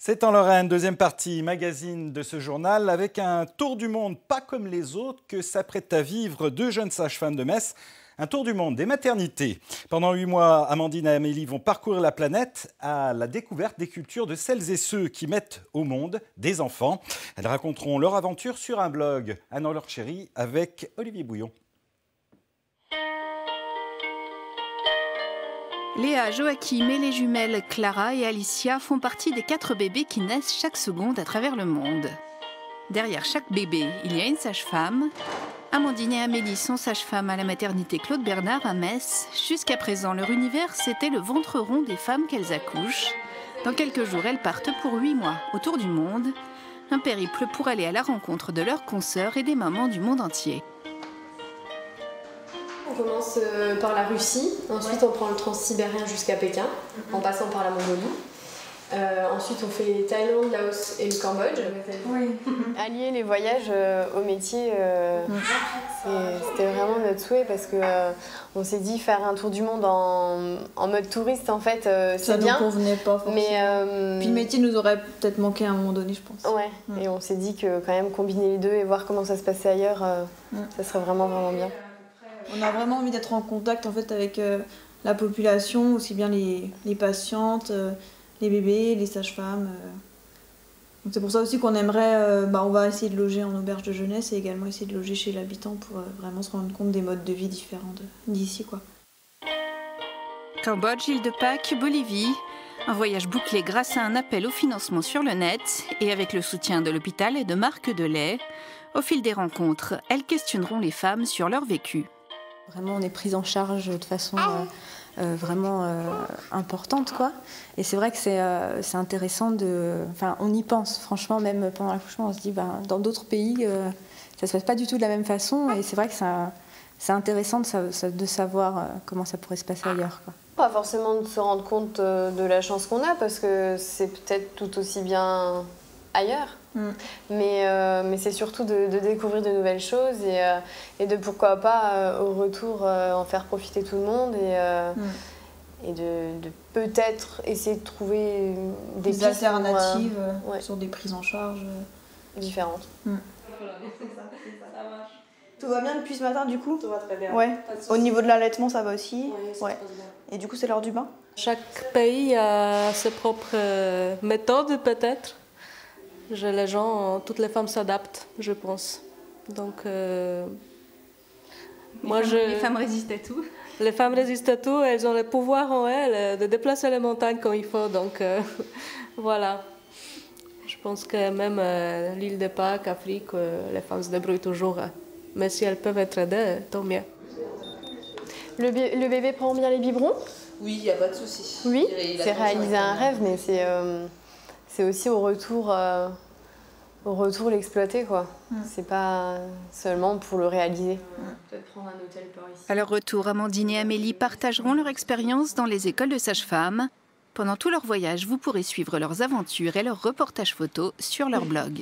C'est en Lorraine, deuxième partie magazine de ce journal, avec un tour du monde pas comme les autres que s'apprêtent à vivre deux jeunes sages-femmes de Metz. Un tour du monde des maternités. Pendant 8 mois, Amandine et Amélie vont parcourir la planète à la découverte des cultures de celles et ceux qui mettent au monde des enfants. Elles raconteront leur aventure sur un blog. Anne leur chérie avec Olivier Bouillon. Léa, Joachim et les jumelles Clara et Alicia font partie des 4 bébés qui naissent chaque seconde à travers le monde. Derrière chaque bébé, il y a une sage-femme. Amandine et Amélie sont sages-femmes à la maternité Claude Bernard à Metz. Jusqu'à présent, leur univers, c'était le ventre rond des femmes qu'elles accouchent. Dans quelques jours, elles partent pour 8 mois autour du monde. Un périple pour aller à la rencontre de leurs consoeurs et des mamans du monde entier. On commence par la Russie, ensuite on prend le transsibérien jusqu'à Pékin, en passant par la Mongolie. Ensuite on fait Thaïlande, Laos et le Cambodge. Oui. Allier les voyages au métier, c'était vraiment notre souhait parce qu'on s'est dit faire un tour du monde en mode touriste en fait, c'est bien. Ça nous convenait pas forcément. Puis le métier nous aurait peut-être manqué à un moment donné, je pense. Ouais, et on s'est dit que quand même combiner les deux et voir comment ça se passait ailleurs, ça serait vraiment bien. On a vraiment envie d'être en contact en fait avec la population, aussi bien les patientes, les bébés, les sages-femmes. Donc c'est pour ça aussi qu'on aimerait, on va essayer de loger en auberge de jeunesse et également essayer de loger chez l'habitant pour vraiment se rendre compte des modes de vie différents d'ici, quoi. Cambodge, île de Pâques, Bolivie. Un voyage bouclé grâce à un appel au financement sur le net et avec le soutien de l'hôpital et de Marc Delay. Au fil des rencontres, elles questionneront les femmes sur leur vécu. Vraiment, on est prise en charge de façon vraiment importante, quoi. Et c'est vrai que c'est intéressant on y pense, franchement, même pendant l'accouchement, on se dit, dans d'autres pays, ça se passe pas du tout de la même façon. Et c'est vrai que c'est intéressant de savoir comment ça pourrait se passer ailleurs, quoi. Pas forcément de se rendre compte de la chance qu'on a, parce que c'est peut-être tout aussi bien ailleurs. Mais c'est surtout de découvrir de nouvelles choses et de pourquoi pas au retour en faire profiter tout le monde et de peut-être essayer de trouver des alternatives sur des prises en charge différentes. Tout va bien depuis ce matin du coup? Tout va très bien. Ouais. Au niveau de l'allaitement ça va aussi? Ouais. Et du coup c'est l'heure du bain? Chaque pays a ses propres méthodes peut-être. Les gens, toutes les femmes s'adaptent, je pense. Donc, les femmes résistent à tout. Les femmes résistent à tout, elles ont le pouvoir en elles de déplacer les montagnes quand il faut. Donc, voilà. Je pense que même l'île de Pâques, Afrique, les femmes se débrouillent toujours. Mais si elles peuvent être aidées, tant mieux. Le bébé prend bien les biberons? Oui, il n'y a pas de souci. Oui, c'est réaliser un rêve, mais c'est aussi au retour l'exploiter, quoi. C'est pas seulement pour le réaliser. Peut-être prendre un hôtel par ici. À leur retour, Amandine et Amélie partageront leur expérience dans les écoles de sages-femmes. Pendant tout leur voyage, vous pourrez suivre leurs aventures et leurs reportages photos sur leur blog.